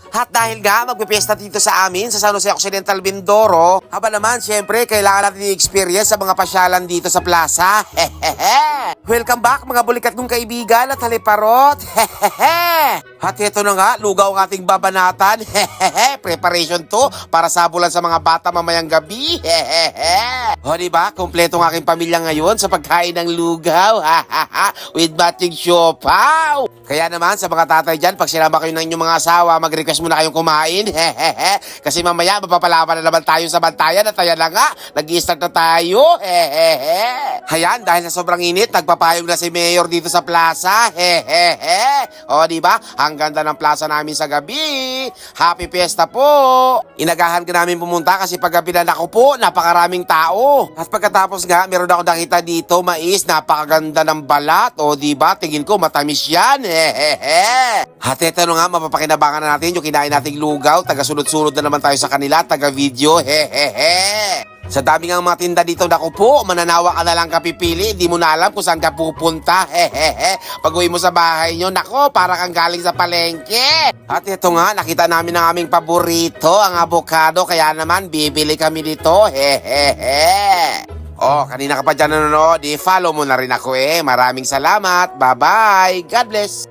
At dahil nga magpipiesta dito sa amin sa San Jose Occidental Mindoro, haba naman syempre kailangan natin i-experience sa mga pasyalan dito sa plaza. Welcome back mga bulikat kong kaibigan at haliparot. At ito na nga, lugaw ang ating babanatan. Preparation to para sabulan sa mga bata mamayang gabi. O diba, kompleto ng aking pamilya ngayon sa pagkain ng lugaw. With matching siopaw. Kaya naman sa mga tatay dyan, pag sinama kayo ng inyong mga asawa, mag-request muna kayong kumain. Kasi mamaya mapapalaban na naman tayo sa bantayan at ayan na nga, nag-i-start na tayo. Ayan, dahil sa sobrang init, nagpapayong na si Mayor dito sa plaza. O diba, ang ganda ng plaza namin sa gabi. Happy Fiesta po. Inagahan ka namin pumunta kasi paggabi na ako po, napakaraming tao. At pagkatapos nga, meron ako nakita dito, mais, napakaganda ng balat. O diba, tingin ko matamis yan. At ito na nga, mapapakinabangan na natin yung kinain nating lugaw. Taga-sunod-sunod na naman tayo sa kanila, taga-video. Sa dami ng mga tinda dito, naku po, mananawa ka na lang kapipili, di mo na alam kung saan ka pupunta. Pag uwi mo sa bahay nyo, naku, para kang galing sa palengke. At ito nga, nakita namin ang aming paborito, ang avocado, kaya naman bibili kami dito. Oh, kanina ka pa dyan nanonood, follow mo na rin ako. Maraming salamat, bye-bye, God bless.